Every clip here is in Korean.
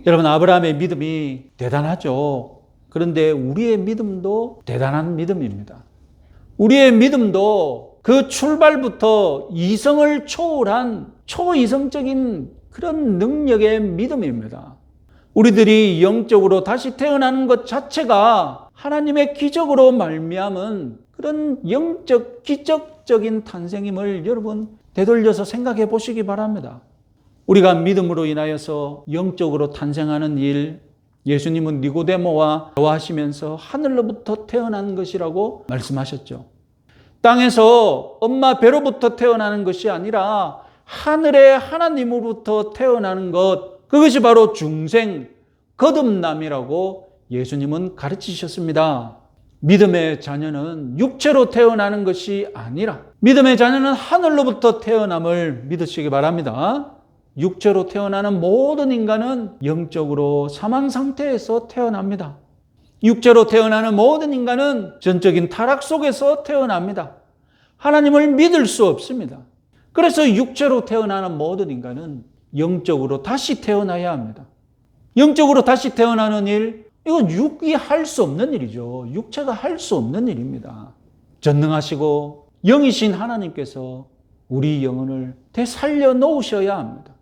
여러분, 아브라함의 믿음이 대단하죠. 그런데 우리의 믿음도 대단한 믿음입니다. 우리의 믿음도 그 출발부터 이성을 초월한 초이성적인 그런 능력의 믿음입니다. 우리들이 영적으로 다시 태어나는 것 자체가 하나님의 기적으로 말미암은 그런 영적 기적적인 탄생임을 여러분 되돌려서 생각해 보시기 바랍니다. 우리가 믿음으로 인하여서 영적으로 탄생하는 일, 예수님은 니고데모와 대화하시면서 하늘로부터 태어난 것이라고 말씀하셨죠. 땅에서 엄마 배로부터 태어나는 것이 아니라 하늘의 하나님으로부터 태어나는 것, 그것이 바로 중생, 거듭남이라고 예수님은 가르치셨습니다. 믿음의 자녀는 육체로 태어나는 것이 아니라 믿음의 자녀는 하늘로부터 태어남을 믿으시기 바랍니다. 육체로 태어나는 모든 인간은 영적으로 사망 상태에서 태어납니다. 육체로 태어나는 모든 인간은 전적인 타락 속에서 태어납니다. 하나님을 믿을 수 없습니다. 그래서 육체로 태어나는 모든 인간은 영적으로 다시 태어나야 합니다. 영적으로 다시 태어나는 일, 이건 육이 할 수 없는 일이죠. 육체가 할 수 없는 일입니다. 전능하시고 영이신 하나님께서 우리 영혼을 되살려 놓으셔야 합니다.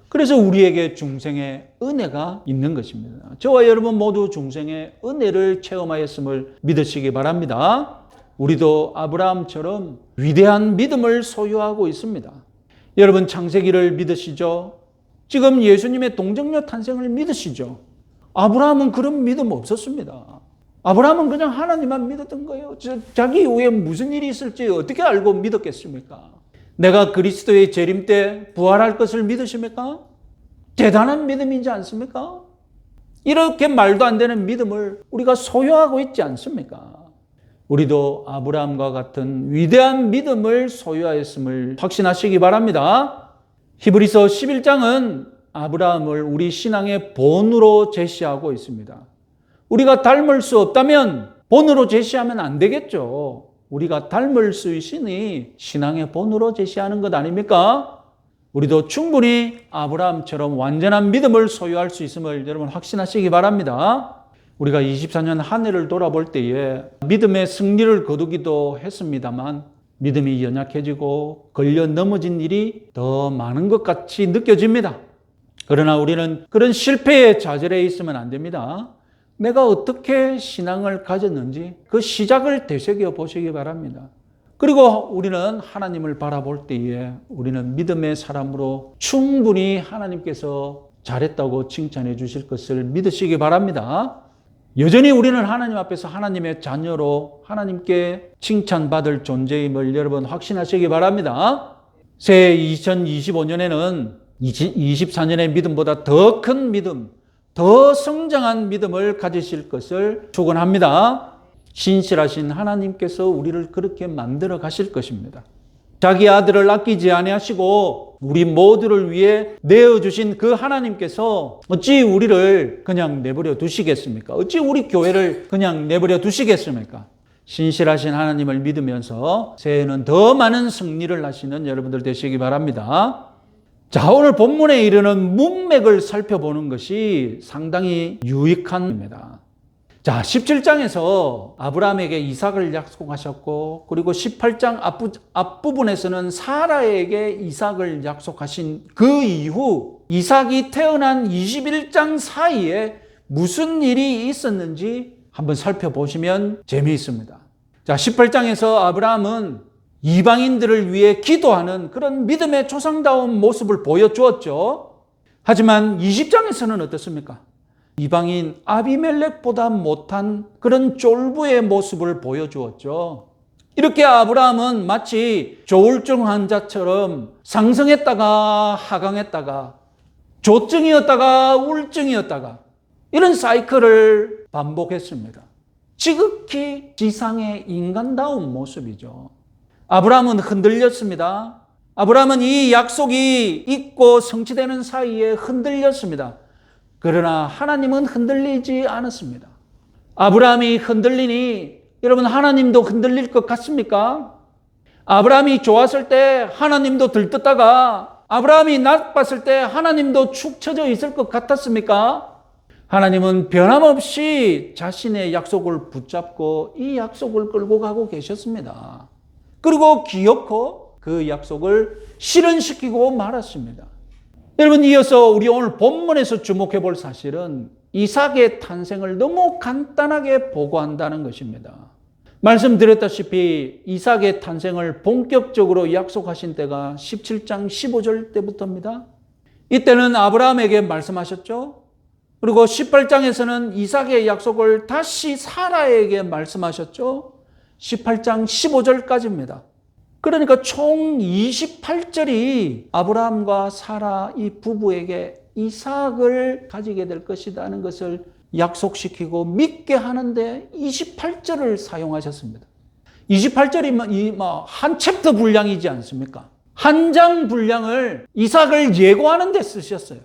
그래서 우리에게 중생의 은혜가 있는 것입니다. 저와 여러분 모두 중생의 은혜를 체험하였음을 믿으시기 바랍니다. 우리도 아브라함처럼 위대한 믿음을 소유하고 있습니다. 여러분, 창세기를 믿으시죠? 지금 예수님의 동정녀 탄생을 믿으시죠? 아브라함은 그런 믿음 없었습니다. 아브라함은 그냥 하나님만 믿었던 거예요. 자기 이후에 무슨 일이 있을지 어떻게 알고 믿었겠습니까? 내가 그리스도의 재림 때 부활할 것을 믿으십니까? 대단한 믿음이지 않습니까? 이렇게 말도 안 되는 믿음을 우리가 소유하고 있지 않습니까? 우리도 아브라함과 같은 위대한 믿음을 소유하였음을 확신하시기 바랍니다. 히브리서 11장은 아브라함을 우리 신앙의 본으로 제시하고 있습니다. 우리가 닮을 수 없다면 본으로 제시하면 안 되겠죠. 우리가 닮을 수 있으니 신앙의 본으로 제시하는 것 아닙니까? 우리도 충분히 아브라함처럼 완전한 믿음을 소유할 수 있음을 여러분 확신하시기 바랍니다. 우리가 24년 한 해를 돌아볼 때에 믿음의 승리를 거두기도 했습니다만 믿음이 연약해지고 걸려 넘어진 일이 더 많은 것 같이 느껴집니다. 그러나 우리는 그런 실패에 좌절해 있으면 안 됩니다. 내가 어떻게 신앙을 가졌는지 그 시작을 되새겨 보시기 바랍니다. 그리고 우리는 하나님을 바라볼 때에 우리는 믿음의 사람으로 충분히 하나님께서 잘했다고 칭찬해 주실 것을 믿으시기 바랍니다. 여전히 우리는 하나님 앞에서 하나님의 자녀로 하나님께 칭찬받을 존재임을 여러분 확신하시기 바랍니다. 새해 2025년에는 24년의 믿음보다 더 큰 믿음, 더 성장한 믿음을 가지실 것을 축원합니다. 신실하신 하나님께서 우리를 그렇게 만들어 가실 것입니다. 자기 아들을 아끼지 아니하시고 우리 모두를 위해 내어주신 그 하나님께서 어찌 우리를 그냥 내버려 두시겠습니까? 어찌 우리 교회를 그냥 내버려 두시겠습니까? 신실하신 하나님을 믿으면서 새해에는 더 많은 승리를 하시는 여러분들 되시기 바랍니다. 자, 오늘 본문에 이르는 문맥을 살펴보는 것이 상당히 유익한 겁니다. 자, 17장에서 아브라함에게 이삭을 약속하셨고, 그리고 18장 앞부분에서는 사라에게 이삭을 약속하신 그 이후 이삭이 태어난 21장 사이에 무슨 일이 있었는지 한번 살펴보시면 재미있습니다. 자, 18장에서 아브라함은 이방인들을 위해 기도하는 그런 믿음의 조상다운 모습을 보여주었죠. 하지만 20장에서는 어떻습니까? 이방인 아비멜렉보다 못한 그런 쫄부의 모습을 보여주었죠. 이렇게 아브라함은 마치 조울증 환자처럼 상승했다가 하강했다가 조증이었다가 우울증이었다가 이런 사이클을 반복했습니다. 지극히 지상의 인간다운 모습이죠. 아브라함은 흔들렸습니다. 아브라함은 이 약속이 있고 성취되는 사이에 흔들렸습니다. 그러나 하나님은 흔들리지 않았습니다. 아브라함이 흔들리니 여러분 하나님도 흔들릴 것 같습니까? 아브라함이 좋았을 때 하나님도 들떴다가 아브라함이 나빴을 때 하나님도 축 처져 있을 것 같았습니까? 하나님은 변함없이 자신의 약속을 붙잡고 이 약속을 끌고 가고 계셨습니다. 그리고 기어코 그 약속을 실현시키고 말았습니다. 여러분, 이어서 우리 오늘 본문에서 주목해 볼 사실은 이삭의 탄생을 너무 간단하게 보고한다는 것입니다. 말씀드렸다시피 이삭의 탄생을 본격적으로 약속하신 때가 17장 15절 때부터입니다. 이때는 아브라함에게 말씀하셨죠. 그리고 18장에서는 이삭의 약속을 다시 사라에게 말씀하셨죠. 18장 15절까지입니다. 그러니까 총 28절이 아브라함과 사라 이 부부에게 이삭을 가지게 될 것이라는 것을 약속시키고 믿게 하는데 28절을 사용하셨습니다. 28절이면 한 챕터 분량이지 않습니까? 한 장 분량을 이삭을 예고하는 데 쓰셨어요.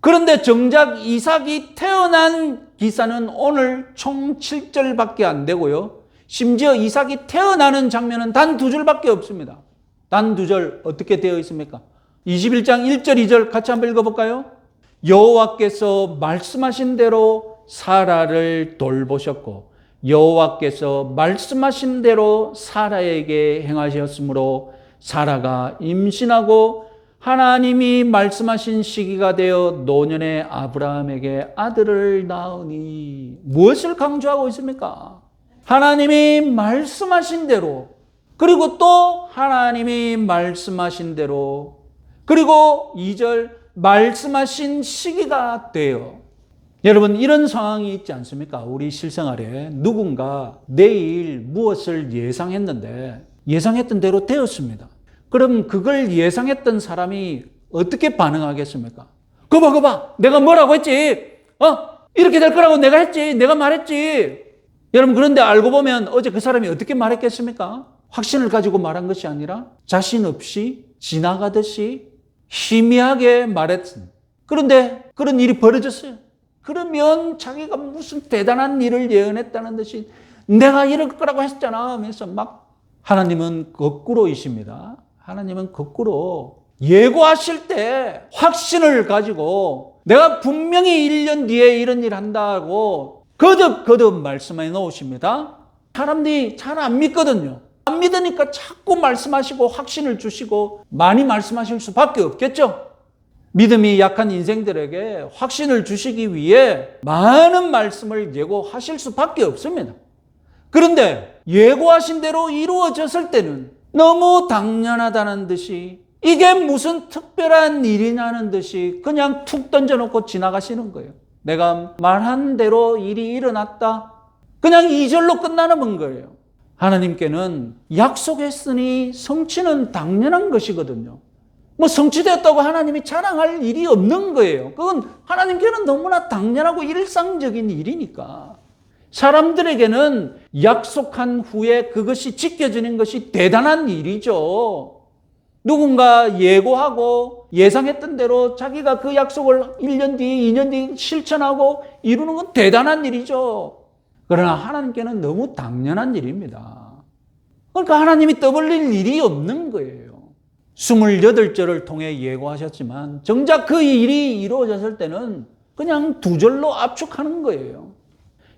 그런데 정작 이삭이 태어난 기사는 오늘 총 7절밖에 안 되고요. 심지어 이삭이 태어나는 장면은 단 2절밖에 없습니다. 단 2절 어떻게 되어 있습니까? 21장 1절 2절 같이 한번 읽어볼까요? 여호와께서 말씀하신 대로 사라를 돌보셨고 여호와께서 말씀하신 대로 사라에게 행하셨으므로 사라가 임신하고 하나님이 말씀하신 시기가 되어 노년의 아브라함에게 아들을 낳으니. 무엇을 강조하고 있습니까? 하나님이 말씀하신 대로, 그리고 또 하나님이 말씀하신 대로, 그리고 2절 말씀하신 시기가 되어. 여러분, 이런 상황이 있지 않습니까? 우리 실생활에 누군가 내일 무엇을 예상했는데 예상했던 대로 되었습니다. 그럼 그걸 예상했던 사람이 어떻게 반응하겠습니까? 거봐, 내가 뭐라고 했지? 이렇게 될 거라고 내가 했지, 내가 말했지. 여러분, 그런데 알고 보면 어제 그 사람이 어떻게 말했겠습니까? 확신을 가지고 말한 것이 아니라 자신 없이 지나가듯이 희미하게 말했습니다. 그런데 그런 일이 벌어졌어요. 그러면 자기가 무슨 대단한 일을 예언했다는 듯이 내가 이럴 거라고 했잖아 하면서 막. 하나님은 거꾸로이십니다. 하나님은 거꾸로 예고하실 때 확신을 가지고 내가 분명히 1년 뒤에 이런 일 한다고 거듭 말씀해 놓으십니다. 사람들이 잘 안 믿거든요. 안 믿으니까 자꾸 말씀하시고 확신을 주시고 많이 말씀하실 수밖에 없겠죠. 믿음이 약한 인생들에게 확신을 주시기 위해 많은 말씀을 예고하실 수밖에 없습니다. 그런데 예고하신 대로 이루어졌을 때는 너무 당연하다는 듯이 이게 무슨 특별한 일이냐는 듯이 그냥 툭 던져놓고 지나가시는 거예요. 내가 말한 대로 일이 일어났다. 그냥 2절로 끝나는 거예요. 하나님께는 약속했으니 성취는 당연한 것이거든요. 성취되었다고 하나님이 자랑할 일이 없는 거예요. 그건 하나님께는 너무나 당연하고 일상적인 일이니까. 사람들에게는 약속한 후에 그것이 지켜지는 것이 대단한 일이죠. 누군가 예고하고 예상했던 대로 자기가 그 약속을 1년 뒤, 2년 뒤 실천하고 이루는 건 대단한 일이죠. 그러나 하나님께는 너무 당연한 일입니다. 그러니까 하나님이 떠벌릴 일이 없는 거예요. 28절을 통해 예고하셨지만 정작 그 일이 이루어졌을 때는 그냥 2절로 압축하는 거예요.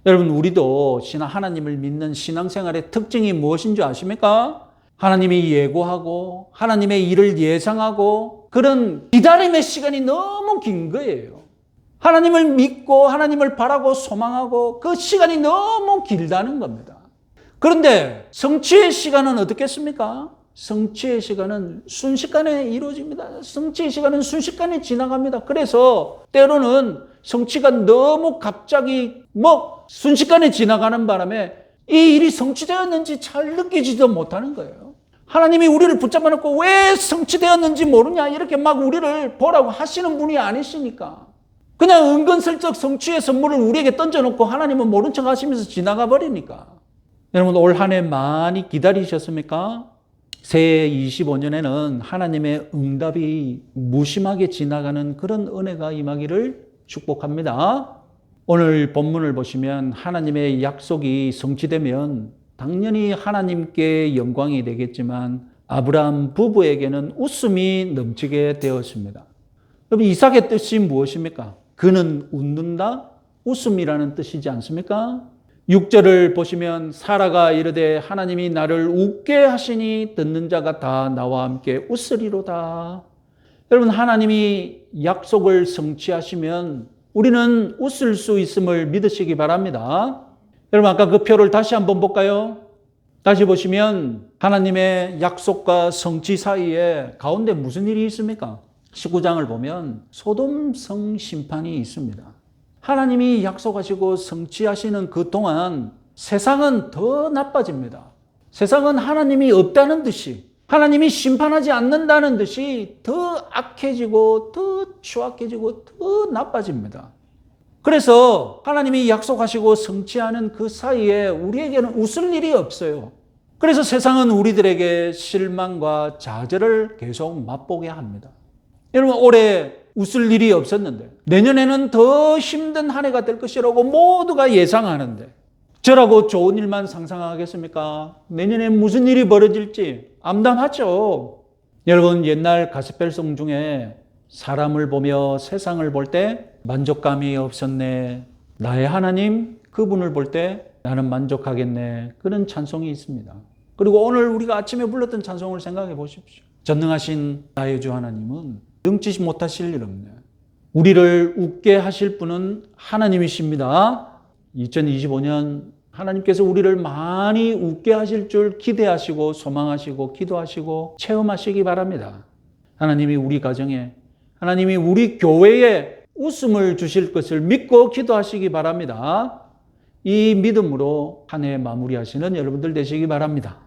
여러분, 우리도 하나님을 믿는 신앙생활의 특징이 무엇인 줄 아십니까? 하나님이 예고하고 하나님의 일을 예상하고 그런 기다림의 시간이 너무 긴 거예요. 하나님을 믿고 하나님을 바라고 소망하고 그 시간이 너무 길다는 겁니다. 그런데 성취의 시간은 어떻겠습니까? 성취의 시간은 순식간에 이루어집니다. 성취의 시간은 순식간에 지나갑니다. 그래서 때로는 성취가 너무 갑자기 순식간에 지나가는 바람에 이 일이 성취되었는지 잘 느끼지도 못하는 거예요. 하나님이 우리를 붙잡아 놓고 왜 성취되었는지 모르냐 이렇게 막 우리를 보라고 하시는 분이 아니시니까 그냥 은근슬쩍 성취의 선물을 우리에게 던져놓고 하나님은 모른 척 하시면서 지나가 버리니까. 여러분, 올 한 해 많이 기다리셨습니까? 새해 25년에는 하나님의 응답이 무심하게 지나가는 그런 은혜가 임하기를 축복합니다. 오늘 본문을 보시면 하나님의 약속이 성취되면 당연히 하나님께 영광이 되겠지만 아브라함 부부에게는 웃음이 넘치게 되었습니다. 여러분, 이삭의 뜻이 무엇입니까? 그는 웃는다? 웃음이라는 뜻이지 않습니까? 6절을 보시면 사라가 이르되 하나님이 나를 웃게 하시니 듣는 자가 다 나와 함께 웃으리로다. 여러분, 하나님이 약속을 성취하시면 우리는 웃을 수 있음을 믿으시기 바랍니다. 여러분, 아까 그 표를 다시 한번 볼까요? 다시 보시면 하나님의 약속과 성취 사이에 가운데 무슨 일이 있습니까? 19장을 보면 소돔성 심판이 있습니다. 하나님이 약속하시고 성취하시는 그 동안 세상은 더 나빠집니다. 세상은 하나님이 없다는 듯이, 하나님이 심판하지 않는다는 듯이 더 악해지고 더 추악해지고 더 나빠집니다. 그래서 하나님이 약속하시고 성취하는 그 사이에 우리에게는 웃을 일이 없어요. 그래서 세상은 우리들에게 실망과 좌절을 계속 맛보게 합니다. 여러분, 올해 웃을 일이 없었는데 내년에는 더 힘든 한 해가 될 것이라고 모두가 예상하는데 저라고 좋은 일만 상상하겠습니까? 내년에 무슨 일이 벌어질지 암담하죠. 여러분, 옛날 가스펠송 중에 사람을 보며 세상을 볼 때 만족감이 없었네, 나의 하나님 그분을 볼 때 나는 만족하겠네, 그런 찬송이 있습니다. 그리고 오늘 우리가 아침에 불렀던 찬송을 생각해 보십시오. 전능하신 나의 주 하나님은 능치 못하실 일 없네. 우리를 웃게 하실 분은 하나님이십니다. 2025년 하나님께서 우리를 많이 웃게 하실 줄 기대하시고 소망하시고 기도하시고 체험하시기 바랍니다. 하나님이 우리 가정에, 하나님이 우리 교회에 웃음을 주실 것을 믿고 기도하시기 바랍니다. 이 믿음으로 한 해 마무리하시는 여러분들 되시기 바랍니다.